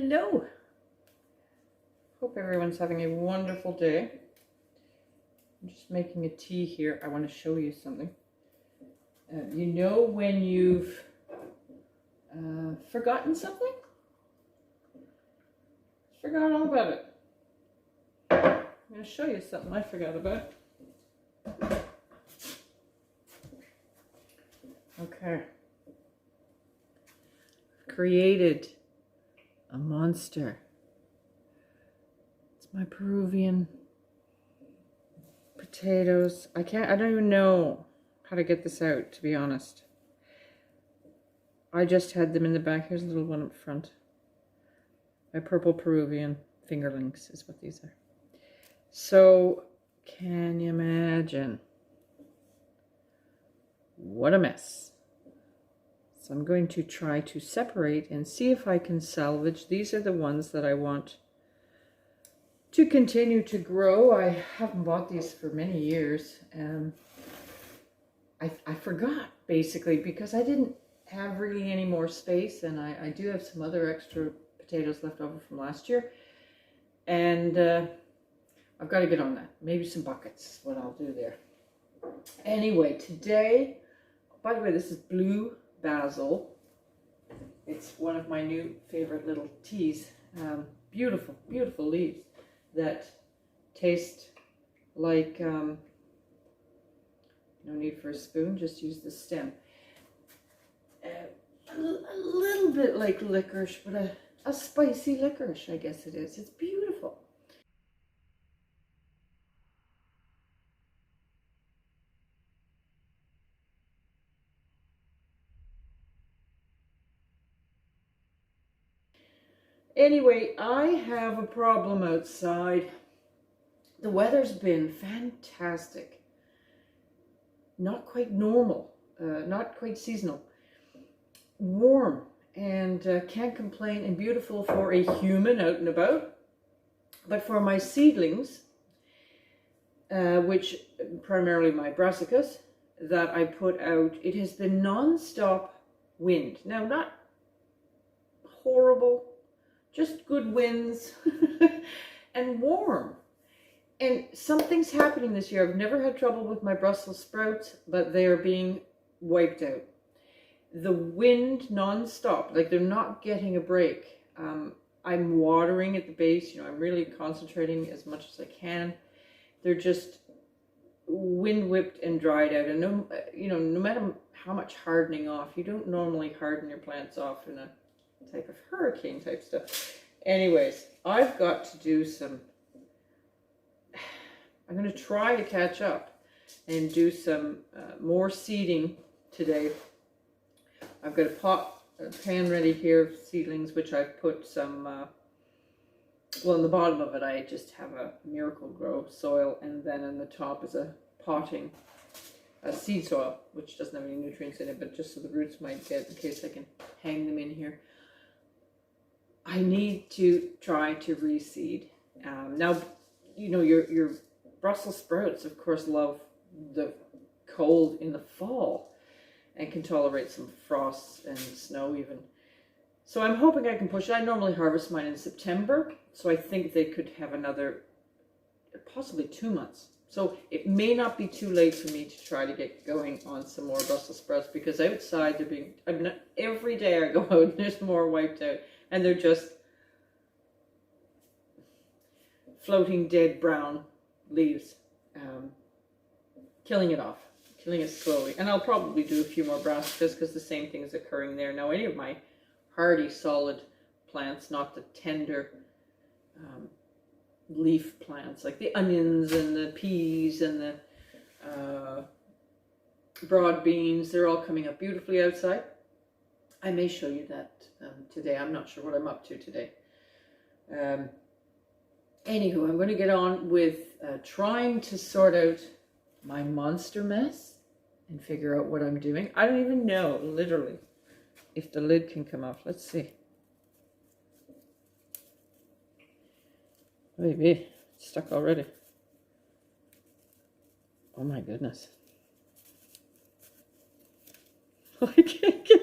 Hello. Hope everyone's having a wonderful day. I'm just making a tea here. I want to show you something. You know when you've forgotten something? Forgot all about it. I'm going to show you something I forgot about. Okay. Created a monster. It's my Peruvian potatoes. I don't even know how to get this out, to be honest. I just had them in the back. Here's a little one up front. My purple Peruvian fingerlings is what these are. So, can you imagine? What a mess. So I'm going to try to separate and see if I can salvage. These are the ones that I want to continue to grow. I haven't bought these for many years. I forgot, basically, because I didn't have really any more space, and I do have some other extra potatoes left over from last year. And I've got to get on that. Maybe some buckets is what I'll do there. Anyway, today, by the way, this is blue basil. It's one of my new favorite little teas. Beautiful, beautiful leaves that taste like, no need for a spoon, just use the stem. A little bit like licorice, but a spicy licorice, I guess it is. It's beautiful. Anyway, I have a problem outside. The weather's been fantastic. Not quite normal, not quite seasonal. Warm, and can't complain, and beautiful for a human out and about. But for my seedlings, which primarily my brassicas that I put out, it has been non-stop wind. Now, not horrible, just good winds and warm. And something's happening this year. I've never had trouble with my Brussels sprouts, but they are being wiped out. The wind non-stop, like they're not getting a break. I'm watering at the base, I'm really concentrating as much as I can. They're just wind whipped and dried out. And no matter how much hardening off, you don't normally harden your plants off in a type of hurricane type stuff. Anyways, I've got to do some, I'm going to try to catch up and do some more seeding today. I've got a pan ready here of seedlings, which I've put some, well, in the bottom of it I just have a Miracle Grow soil, and then in the top is a potting seed soil, which doesn't have any nutrients in it, but just so the roots might get, in case I can hang them in here. I need to try to reseed. Now, your Brussels sprouts, of course, love the cold in the fall and can tolerate some frosts and snow even. So I'm hoping I can push it. I normally harvest mine in September, so I think they could have another, possibly 2 months. So it may not be too late for me to try to get going on some more Brussels sprouts, because outside they're being, every day I go out and there's more wiped out, and they're just floating dead brown leaves, killing it off. Killing it slowly. And I'll probably do a few more brassicas because the same thing is occurring there. Now, any of my hardy, solid plants, not the tender leaf plants, like the onions and the peas and the broad beans, they're all coming up beautifully outside. I may show you that today. I'm not sure what I'm up to today. Anywho, I'm going to get on with trying to sort out my monster mess and figure out what I'm doing. I don't even know, literally, if the lid can come off. Let's see. Maybe it's stuck already. Oh my goodness. I can't get,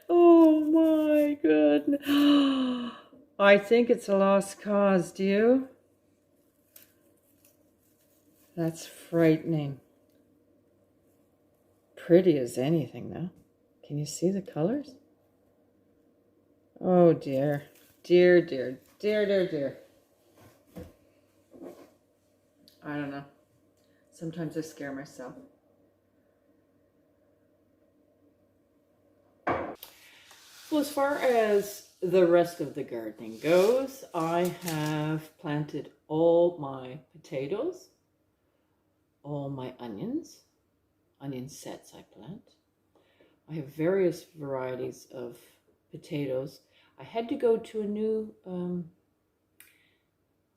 oh my goodness. I think it's a lost cause, do you? That's frightening. Pretty as anything, though. Can you see the colors? Oh dear. Dear, dear, dear, dear, dear. I don't know. Sometimes I scare myself. Well, as far as the rest of the gardening goes, I have planted all my potatoes, all my onions, onion sets I plant. I have various varieties of potatoes. I had to go to a new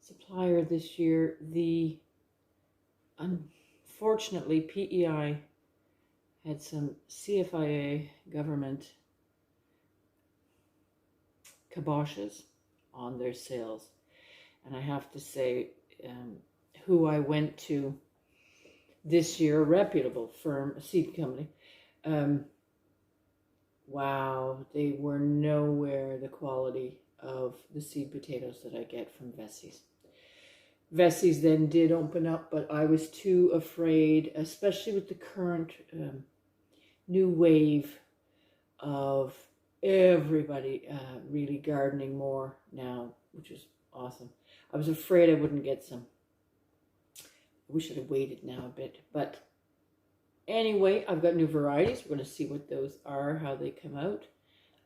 supplier this year. Unfortunately, PEI had some CFIA government kiboshes on their sales. And I have to say, who I went to this year, a reputable firm, a seed company, wow, they were nowhere the quality of the seed potatoes that I get from Vessie's. Vessie's then did open up, but I was too afraid, especially with the current new wave of everybody really gardening more now, which is awesome. I was afraid I wouldn't get some. I wish I'd have waited now a bit, but anyway, I've got new varieties. We're going to see what those are, how they come out.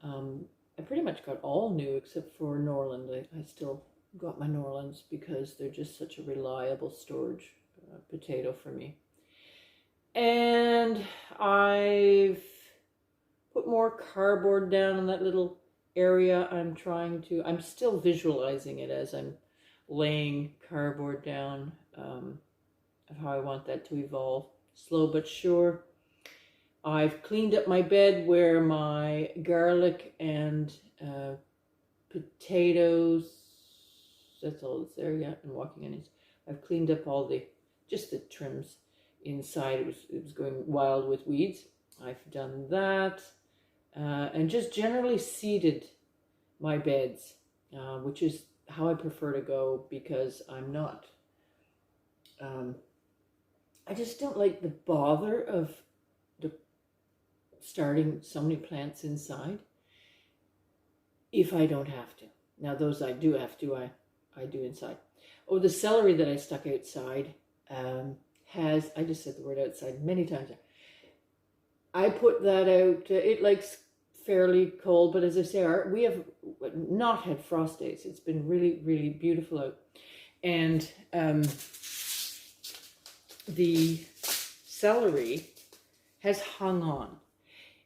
I pretty much got all new except for Norland. I still got my Norlands because they're just such a reliable storage potato for me. And I've put more cardboard down in that little area. I'm still visualizing it as I'm laying cardboard down of how I want that to evolve. Slow but sure. I've cleaned up my bed where my garlic and potatoes, that's all that's there yet, and walking onions. I've cleaned up all just the trims inside. It was going wild with weeds. I've done that. And just generally seeded my beds, which is how I prefer to go because I'm not, I just don't like the bother of starting so many plants inside if I don't have to. Now those I do have to, I do inside. Oh, the celery that I stuck outside I just said the word outside many times. I put that out, it likes fairly cold, but as I say, we have not had frost days. It's been really, really beautiful out. And the celery has hung on.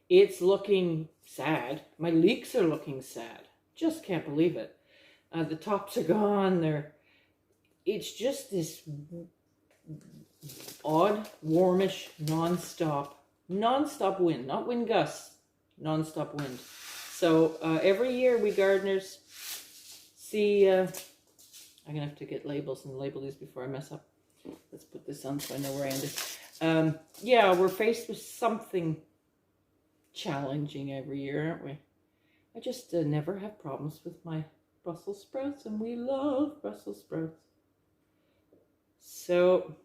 It's looking sad. My leeks are looking sad. Just can't believe it. The tops are gone. It's just this odd, warmish, non-stop wind, not wind gusts, non-stop wind. So every year we gardeners see, I'm gonna have to get labels and label these before I mess up. Let's put this on so I know where I ended. Yeah, we're faced with something challenging every year, aren't we? I just never have problems with my Brussels sprouts, and we love Brussels sprouts. So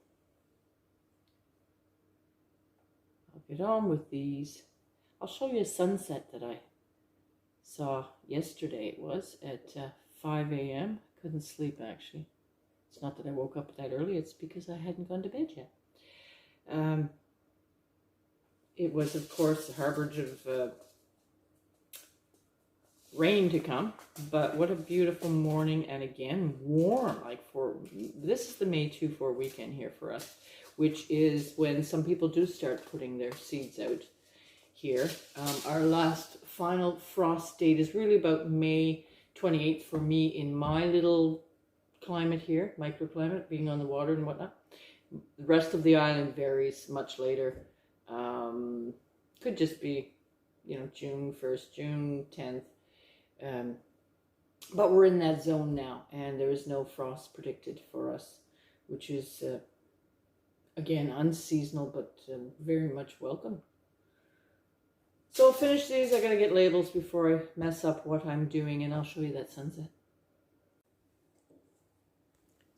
I'll get on with these. I'll show you a sunset that I saw yesterday. It was at 5 a.m. Couldn't sleep, actually. It's not that I woke up that early, it's because I hadn't gone to bed yet. It was, of course, a harbinger of rain to come, but what a beautiful morning, and again, warm. This is the May 2-4 weekend here for us, which is when some people do start putting their seeds out here. Our last final frost date is really about May 28th for me in my little climate here, microclimate, being on the water and whatnot. The rest of the island varies much later. Could just be, June 1st, June 10th. But we're in that zone now, and there is no frost predicted for us, which is, again, unseasonal, but very much welcome. So I'll finish these. I gotta get labels before I mess up what I'm doing, and I'll show you that sunset.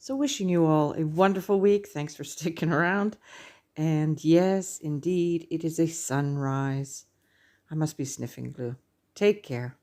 So wishing you all a wonderful week. Thanks for sticking around. And yes, indeed, it is a sunrise. I must be sniffing glue. Take care.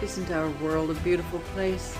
Isn't our world a beautiful place?